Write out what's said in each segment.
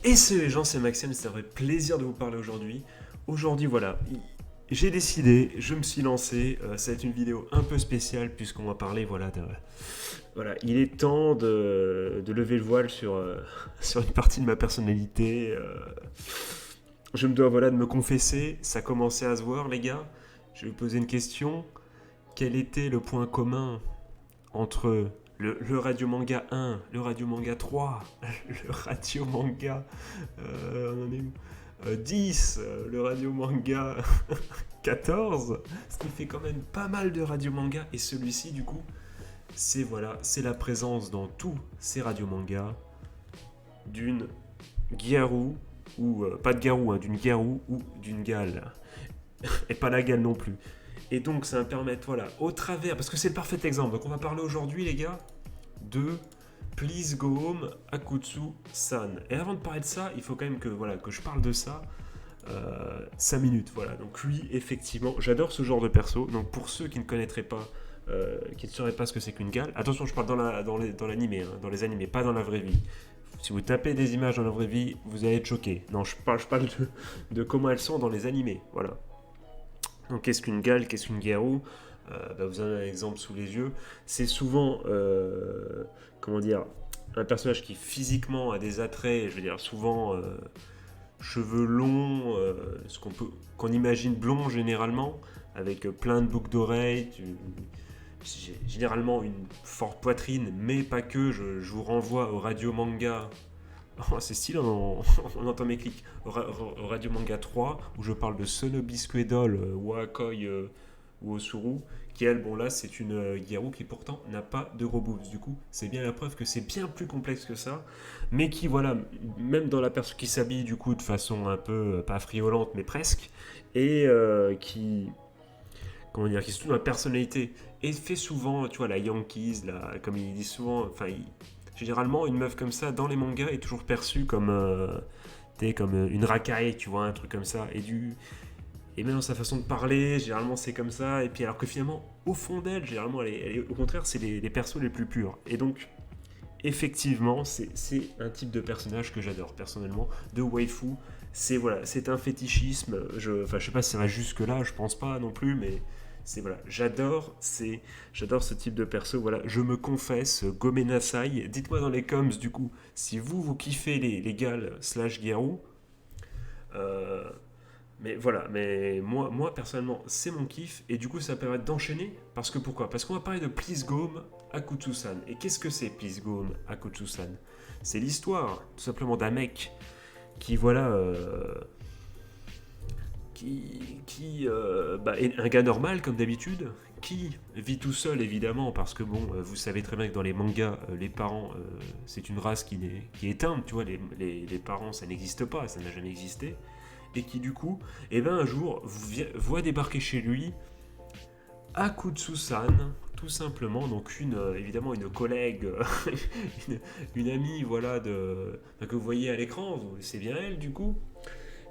Et salut les gens, c'est Maxime, c'est un vrai plaisir de vous parler aujourd'hui. Aujourd'hui, voilà, j'ai décidé, je me suis lancé, ça va être une vidéo un peu spéciale puisqu'on va parler, voilà, voilà, il est temps de lever le voile sur, sur une partie de ma personnalité. Je me dois, voilà, de me confesser, ça commençait à se voir, les gars. Je vais vous poser une question. Quel était le point commun entre le radio manga 1, le radio manga 3, le radio manga on en est où 10, le radio manga 14, ce qui fait quand même pas mal de radio manga. Et celui-ci, du coup, c'est voilà, c'est la présence dans tous ces radio mangas d'une Gyaru, ou pas de Garou, hein, d'une Gyaru ou d'une Gale. Et pas la Gale non plus. Et donc ça va me permettre, voilà, au travers, parce que c'est le parfait exemple. Donc on va parler aujourd'hui, les gars, de Please Go Home Akutsu-san. Et avant de parler de ça, il faut quand même que, voilà, que je parle de ça 5 minutes. Voilà. Donc lui, effectivement, j'adore ce genre de perso. Donc pour ceux qui ne connaîtraient pas, qui ne sauraient pas ce que c'est qu'une gale, attention, je parle dans l'animé, hein, dans les animés, pas dans la vraie vie. Si vous tapez des images dans la vraie vie, vous allez être choqué. Non, je parle de comment elles sont dans les animés. Voilà. Donc qu'est-ce qu'une gale, qu'est-ce qu'une Gyaru vous en avez un exemple sous les yeux. C'est souvent, comment dire, un personnage qui physiquement a des attraits, je veux dire, souvent cheveux longs, qu'on imagine blond généralement, avec plein de boucles d'oreilles, généralement une forte poitrine, mais pas que. Je vous renvoie au radio manga. Oh, c'est stylé, on entend mes clics. Au Radio Manga 3, où je parle de Sonobi Squidol, Wakoi ou Osuru, qui elle, bon là, c'est une Gyaru qui pourtant n'a pas de gros boobs. Du coup, c'est bien la preuve que c'est bien plus complexe que ça, mais qui, voilà, même dans la personne qui s'habille du coup de façon un peu, pas friolente, mais presque, et qui, comment dire, qui se trouve dans la personnalité, et fait souvent, tu vois, la Yankees, comme ils disent souvent, enfin, généralement, une meuf comme ça, dans les mangas, est toujours perçue comme, comme une racaille, tu vois, un truc comme ça. Et même dans sa façon de parler, généralement, c'est comme ça. Et puis, alors que finalement, au fond d'elle, généralement, au contraire, c'est les persos les plus purs. Et donc, effectivement, c'est un type de personnage que j'adore, personnellement, de waifu. C'est voilà, c'est un fétichisme. Je sais pas si ça va jusque-là, je pense pas non plus, mais voilà, j'adore ce type de perso. Voilà, je me confesse, Gomenasai. Dites-moi dans les coms du coup si vous kiffez les gals slash Gyaru. Euh, mais voilà, mais moi personnellement c'est mon kiff et du coup ça permet d'enchaîner parce que pourquoi? Parce qu'on va parler de Please Go Home Akutsu-san. Et qu'est-ce que c'est Please Go Home Akutsu-san? C'est l'histoire tout simplement d'un mec qui voilà est un gars normal comme d'habitude, qui vit tout seul évidemment parce que bon, vous savez très bien que dans les mangas, les parents, c'est une race qui est éteinte, tu vois, les parents ça n'existe pas, ça n'a jamais existé, et qui du coup, un jour voit débarquer chez lui Akutsu-san, tout simplement, donc évidemment une collègue, une amie, voilà, que vous voyez à l'écran, c'est bien elle du coup,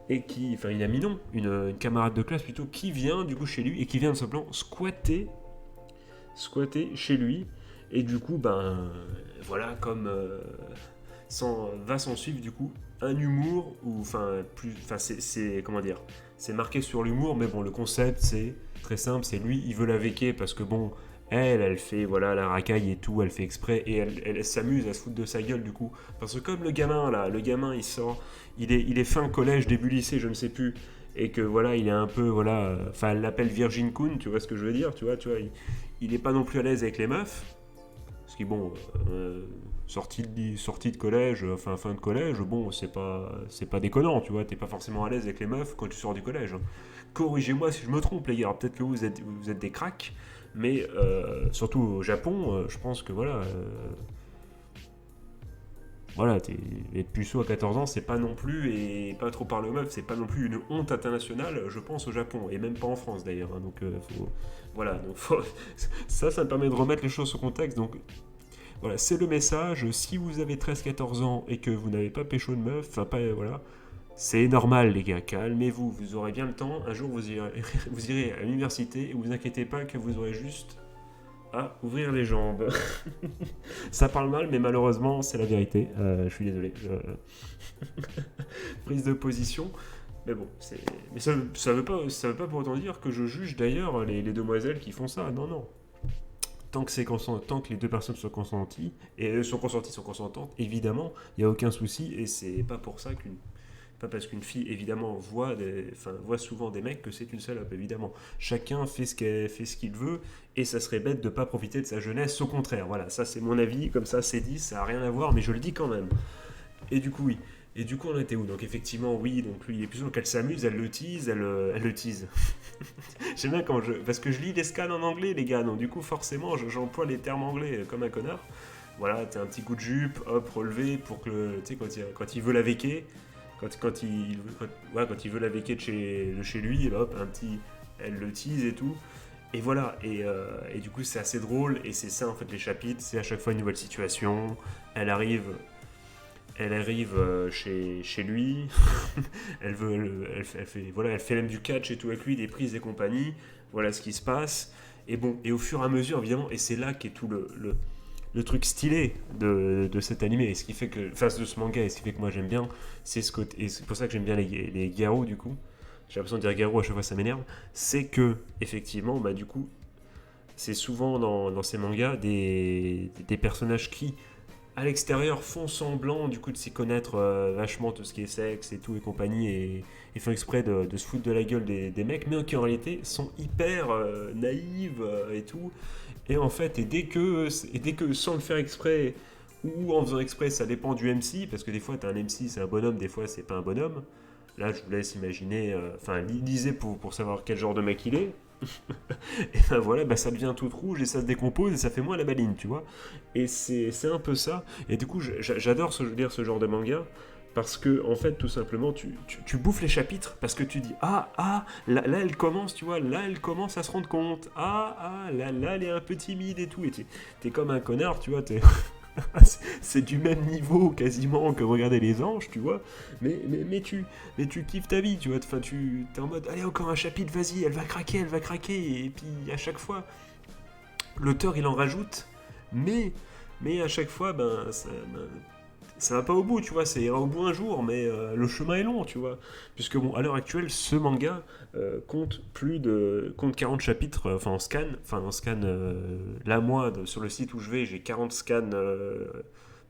et enfin une amie non, une camarade de classe plutôt, qui vient du coup chez lui et qui vient de simplement squatter chez lui, et du coup voilà, comme va s'en suivre du coup un humour, ou c'est comment dire, c'est marqué sur l'humour, mais bon, le concept c'est très simple, c'est lui il veut la véquer parce que bon, elle fait voilà la racaille et tout, elle fait exprès, et elle s'amuse à se foutre de sa gueule du coup. Parce que comme le gamin il sort, il est fin collège, début lycée, je ne sais plus, et que voilà, il est un peu, voilà, enfin elle l'appelle Virgin Kun, tu vois ce que je veux dire, tu vois, il est pas non plus à l'aise avec les meufs, parce que bon, sortie de collège, enfin fin de collège, bon, c'est pas déconnant, tu vois, t'es pas forcément à l'aise avec les meufs quand tu sors du collège. Corrigez-moi si je me trompe, les gars, alors, peut-être que vous êtes des cracks, mais surtout au Japon, je pense que voilà, être puceau à 14 ans, c'est pas non plus, et pas trop parler aux meufs, c'est pas non plus une honte internationale, je pense, au Japon, et même pas en France d'ailleurs, hein, donc voilà, donc ça me permet de remettre les choses au contexte, donc voilà, c'est le message. Si vous avez 13-14 ans et que vous n'avez pas pécho de meuf, enfin pas, voilà, c'est normal les gars, calmez-vous, vous aurez bien le temps. Un jour vous irez à l'université et vous inquiétez pas que vous aurez juste à ouvrir les jambes. Ça parle mal, mais malheureusement, c'est la vérité. Je suis désolé. Prise de position. Mais bon, mais ça veut pas pour autant dire que je juge d'ailleurs les demoiselles qui font ça. Non, non. Tant que les deux personnes sont consenties, et sont consentantes, évidemment, il n'y a aucun souci, et c'est pas pour ça pas parce qu'une fille, évidemment, voit souvent des mecs que c'est une salope, évidemment. Chacun fait ce qu'il veut, et ça serait bête de pas profiter de sa jeunesse, au contraire. Voilà, ça c'est mon avis, comme ça c'est dit, ça n'a rien à voir, mais je le dis quand même. Et du coup, oui. Et du coup, on était où? Donc, effectivement, oui, donc lui, il est plus donc elle s'amuse, elle le tease, elle le tease. J'aime bien parce que je lis les scans en anglais, les gars, donc du coup, forcément, j'emploie les termes anglais comme un connard. Voilà, t'as un petit coup de jupe, hop, relevé, pour que, tu sais, quand il veut la véquer, quand il veut la véquer de chez lui, hop, elle le tease et tout. Et voilà, et du coup, c'est assez drôle, et c'est ça, en fait, les chapitres, c'est à chaque fois une nouvelle situation, elle arrive elle arrive chez lui, elle fait même du catch et tout avec lui, des prises et compagnie, voilà ce qui se passe. Et bon, et au fur et à mesure, évidemment, et c'est là qu'est tout le truc stylé de cet animé, et ce qui fait que, enfin de ce manga, et ce qui fait que moi j'aime bien, c'est ce côté, et c'est pour ça que j'aime bien les Garou du coup, j'ai l'impression de dire Garou à chaque fois ça m'énerve, c'est que, effectivement, bah du coup, c'est souvent dans ces mangas des personnages qui à l'extérieur font semblant du coup de s'y connaître vachement tout ce qui est sexe et tout et compagnie et font exprès de se foutre de la gueule des mecs mais qui en réalité sont hyper naïves et tout et en fait et dès que sans le faire exprès ou en faisant exprès ça dépend du MC parce que des fois t'as un MC c'est un bonhomme des fois c'est pas un bonhomme là je vous laisse imaginer enfin lisez pour savoir quel genre de mec il est et ben voilà, bah ça devient tout rouge et ça se décompose et ça fait moins la maline, tu vois. Et c'est un peu ça. Et du coup, j'adore lire ce genre de manga parce que, en fait, tout simplement, tu bouffes les chapitres parce que tu dis là, elle commence, tu vois, là, elle commence à se rendre compte. Là, elle est un peu timide et tout. Et t'es comme un connard, tu vois, c'est du même niveau quasiment que regarder les anges, tu vois. Mais tu kiffes ta vie, tu vois. Enfin, t'es en mode, allez, encore un chapitre, vas-y, elle va craquer, elle va craquer. Et puis, à chaque fois, l'auteur, il en rajoute. Mais, mais à chaque fois, ça va pas au bout, tu vois, ça ira au bout un jour, mais le chemin est long, tu vois. Puisque bon, à l'heure actuelle, ce manga compte 40 chapitres, en scan, là moi, sur le site où je vais, j'ai 40 scans,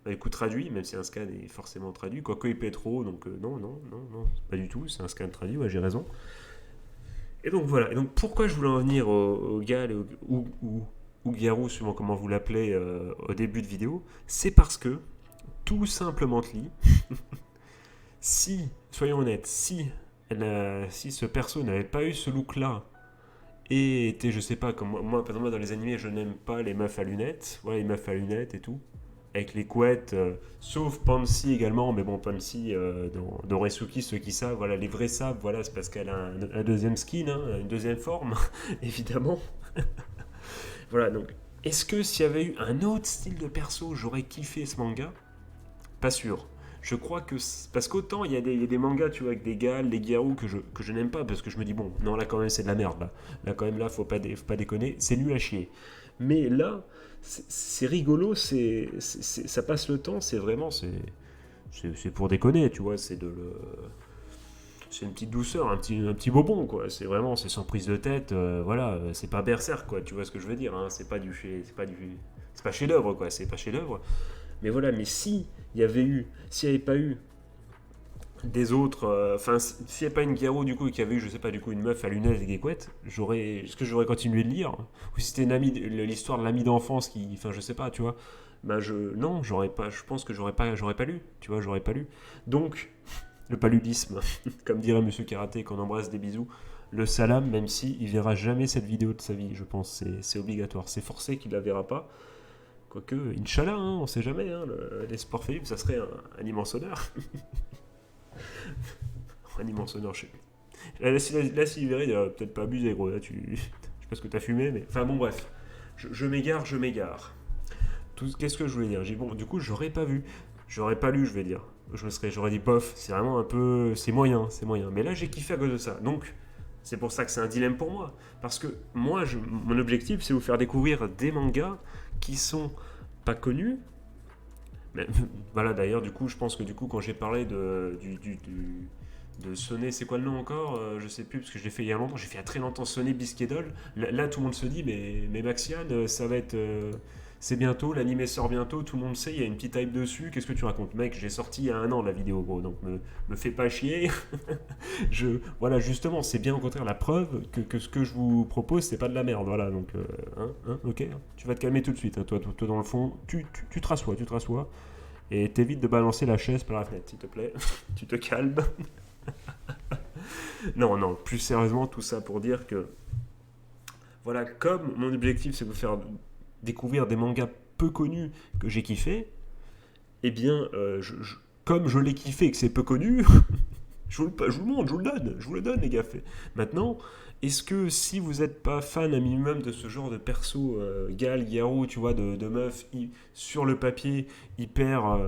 écoute, traduits, même si un scan est forcément traduit, quoique il peut être trop, donc non, pas du tout, c'est un scan traduit, ouais, j'ai raison. Et donc voilà, et donc pourquoi je voulais en venir au Gal ou Garou, suivant comment vous l'appelez au début de vidéo, c'est parce que tout simplement lit. Si, soyons honnêtes, si ce perso n'avait pas eu ce look-là et était, je sais pas, comme moi, par exemple, dans les animés, je n'aime pas les meufs à lunettes, voilà, les meufs à lunettes et tout, avec les couettes, sauf Pansy également, mais bon, Pansy, dans Resuki, ceux qui savent, voilà, les vrais savent, voilà, c'est parce qu'elle a un deuxième skin, hein, une deuxième forme, évidemment. Voilà, donc, est-ce que s'il y avait eu un autre style de perso, j'aurais kiffé ce manga? Pas sûr. Je crois que. Parce qu'autant il y a des mangas, tu vois, avec des gals, des gyarou que je n'aime pas, parce que je me dis, bon, non, là quand même c'est de la merde, là. Là quand même, là, faut pas déconner, c'est nul à chier. Mais là, c'est rigolo, ça passe le temps, c'est vraiment. C'est pour déconner, tu vois, c'est une petite douceur, un petit bobon, quoi. C'est vraiment, c'est sans prise de tête, voilà, c'est pas berserk, quoi, tu vois ce que je veux dire, hein. C'est pas chef-d'œuvre, quoi, c'est pas chef-d'œuvre. Mais voilà, mais si s'il n'y avait pas eu des autres, s'il n'y avait pas une Garo du coup qui avait eu, je sais pas, du coup une meuf à lunettes et des couettes, est-ce que j'aurais continué de lire? Ou si c'était l'histoire de l'ami d'enfance qui, enfin je sais pas, tu vois, non, j'aurais pas, je pense que j'aurais pas lu, tu vois, j'aurais pas lu. Donc, le paludisme, comme dirait Monsieur Karaté, qu'on embrasse des bisous, le salam, même si il verra jamais cette vidéo de sa vie, je pense, c'est obligatoire, c'est forcé qu'il la verra pas. Quoique, Inch'Allah, hein, on sait jamais, hein, les sports féminins, ça serait un immense honneur. Un immense honneur, je sais plus. Là, s'il verrait, il aurait peut-être pas abusé, gros. Là, je sais pas ce que t'as fumé, mais. Enfin, bon, bref. Je m'égare, je m'égare. Qu'est-ce que je voulais dire? Bon, du coup, j'aurais pas vu. J'aurais pas lu, je vais dire. J'aurais dit bof, c'est vraiment un peu. C'est moyen, c'est moyen. Mais là, j'ai kiffé à cause de ça. Donc, C'est pour ça que c'est un dilemme pour moi. Parce que moi, mon objectif, c'est vous faire découvrir des mangas qui sont pas connus. Mais, voilà, d'ailleurs, du coup, je pense que du coup, quand j'ai parlé de Sonnet, c'est quoi le nom encore? Je sais plus, parce que je l'ai fait il y a longtemps. J'ai fait il y a très longtemps Sonnet Bisquedol. Là, tout le monde se dit, mais Maxiane, ça va être. C'est bientôt, l'animé sort bientôt, tout le monde sait, il y a une petite hype dessus. Qu'est-ce que tu racontes? Mec, j'ai sorti il y a un an la vidéo, gros, donc me fais pas chier. Voilà, justement, c'est bien au contraire la preuve que ce que je vous propose, c'est pas de la merde. Voilà, donc, ok, hein, tu vas te calmer tout de suite. Hein, toi, dans le fond, tu te rassois, et t'évites de balancer la chaise par la fenêtre, s'il te plaît. Tu te calmes. Non, non, plus sérieusement, tout ça pour dire que, voilà, comme mon objectif, c'est de vous faire découvrir des mangas peu connus que j'ai kiffé, eh bien, comme je l'ai kiffé et que c'est peu connu, je vous le montre, je vous le donne, les gars. Maintenant, est-ce que si vous n'êtes pas fan un minimum de ce genre de perso, Gal, Garou, tu vois, de meufs sur le papier hyper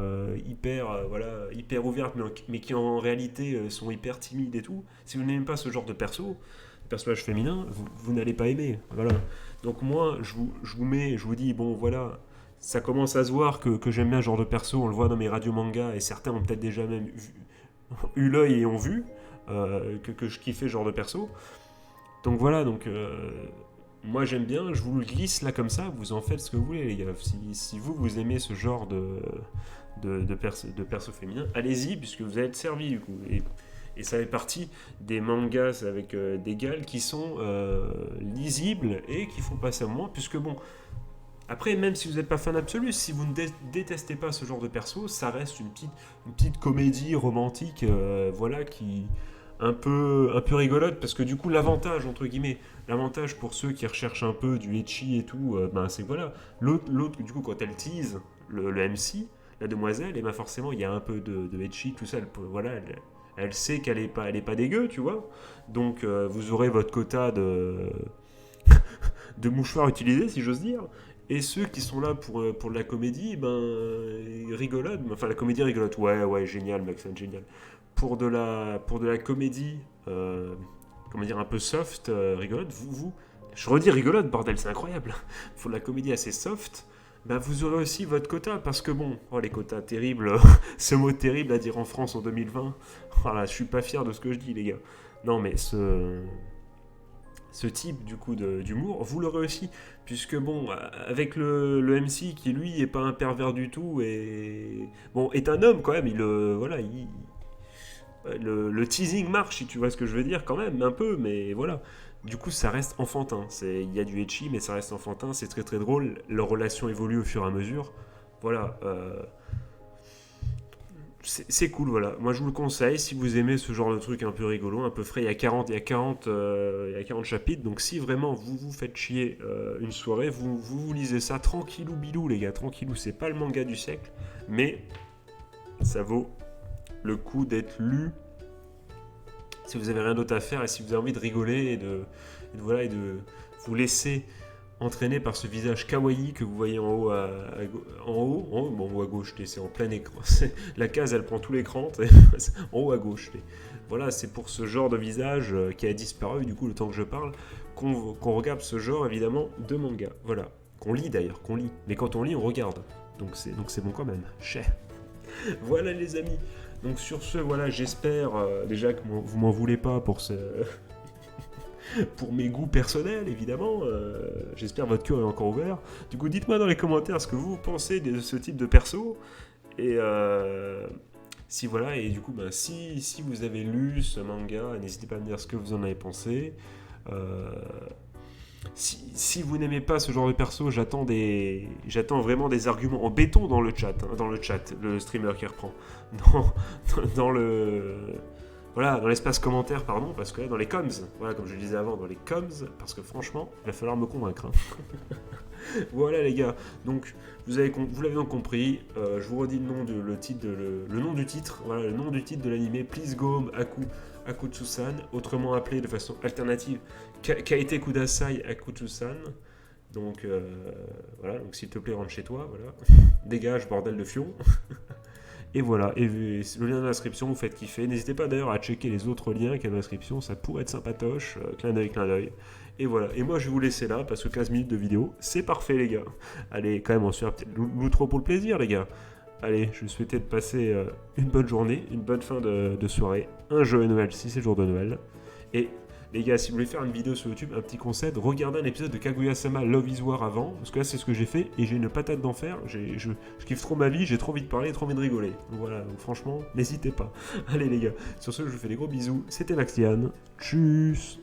ouvertes, mais qui en réalité sont hyper timides et tout, si vous n'aimez pas ce genre de personnage féminin, vous n'allez pas aimer. Voilà. Donc moi, je vous dis, bon voilà, ça commence à se voir que j'aime bien ce genre de perso, on le voit dans mes radios manga, et certains ont peut-être déjà même eu l'œil et ont vu que je kiffais ce genre de perso. Donc voilà, moi j'aime bien, je vous le glisse là comme ça, vous en faites ce que vous voulez les gars. Si vous aimez ce genre de perso féminin, allez-y puisque vous allez être servi du coup. Et ça fait partie des mangas avec des gals qui sont lisibles et qui font passer un moment, puisque bon, après, même si vous n'êtes pas fan absolu, si vous ne détestez pas ce genre de perso, ça reste une petite comédie romantique, voilà, qui un peu rigolote, parce que du coup, l'avantage, entre guillemets, l'avantage pour ceux qui recherchent un peu du ecchi et tout, ben c'est que voilà, l'autre, du coup, quand elle tease le MC, la demoiselle, et ben forcément, il y a un peu de ecchi, tout ça, voilà, elle sait elle est pas dégueu, tu vois, donc vous aurez votre quota de mouchoirs utilisés, si j'ose dire. Et ceux qui sont là pour de la comédie, ben, rigolote. Enfin, la comédie rigolote. Ouais, ouais, génial, Maxime, génial. Pour de la comédie, comment dire, un peu soft, rigolote, je redis rigolote, bordel, c'est incroyable. Pour de la comédie assez soft, ben, vous aurez aussi votre quota. Parce que bon, oh, les quotas terribles, ce mot terrible à dire en France en 2020. Voilà, je suis pas fier de ce que je dis, les gars. Non, mais ce type du coup d'humour, vous l'aurez aussi, puisque bon, avec le MC qui lui est pas un pervers du tout et bon est un homme quand même, voilà, le teasing marche si tu vois ce que je veux dire quand même un peu, mais voilà. Du coup, ça reste enfantin. Il y a du ecchi, mais ça reste enfantin. C'est très très drôle. Leur relation évolue au fur et à mesure. Voilà. C'est cool, voilà. Moi, je vous le conseille si vous aimez ce genre de truc un peu rigolo, un peu frais. Il y a 40 chapitres. Donc, si vraiment vous vous faites chier une soirée, vous lisez ça tranquillou bilou, les gars. Tranquillou. C'est pas le manga du siècle, mais ça vaut le coup d'être lu si vous avez rien d'autre à faire et si vous avez envie de rigoler voilà, et de vous laisser entraîné par ce visage kawaii que vous voyez en haut, en haut à gauche, c'est en plein écran. La case, elle prend tout l'écran, en haut à gauche. Voilà, c'est pour ce genre de visage qui a disparu, du coup, le temps que je parle, qu'on regarde ce genre, évidemment, de manga. Voilà, qu'on lit d'ailleurs, qu'on lit. Mais quand on lit, on regarde. Donc c'est bon quand même. Chais. Voilà les amis. Donc sur ce, voilà, j'espère déjà que vous m'en voulez pas pour mes goûts personnels, évidemment. J'espère que votre cœur est encore ouvert. Du coup, dites-moi dans les commentaires ce que vous pensez de ce type de perso. Et si voilà, et du coup, ben, si vous avez lu ce manga, n'hésitez pas à me dire ce que vous en avez pensé. Si vous n'aimez pas ce genre de perso, j'attends vraiment des arguments en béton dans le chat, le streamer qui reprend. Dans, dans le voilà, dans l'espace commentaire, pardon, parce que dans les coms, voilà, comme je le disais avant, dans les coms, parce que franchement, il va falloir me convaincre. Voilà les gars, donc vous l'avez donc compris, je vous redis le nom du titre, voilà, le nom du titre de l'anime, Please Go Home Akutsu-san, autrement appelé de façon alternative Kaete Kudasai Akutsu-san. Donc voilà, donc s'il te plaît rentre chez toi, voilà. Dégage bordel de fion. Et voilà, et le lien dans la description, vous faites kiffer. N'hésitez pas d'ailleurs à checker les autres liens qu'il y a dans la description, ça pourrait être sympatoche, clin d'œil, clin d'œil. Et voilà, et moi je vais vous laisser là, parce que 15 minutes de vidéo, c'est parfait les gars. Allez, quand même, on se fait peut-être l'outro pour le plaisir les gars. Allez, je vous souhaitais de passer une bonne journée, une bonne fin de soirée, un joyeux Noël si c'est le jour de Noël. Et les gars, si vous voulez faire une vidéo sur YouTube, un petit conseil, regardez un épisode de Kaguya-sama Love is War avant, parce que là c'est ce que j'ai fait, et j'ai une patate d'enfer, je kiffe trop ma vie, j'ai trop envie de parler, trop envie de rigoler. Donc voilà, donc franchement, n'hésitez pas. Allez les gars, sur ce je vous fais des gros bisous, c'était Maxian, tchuss.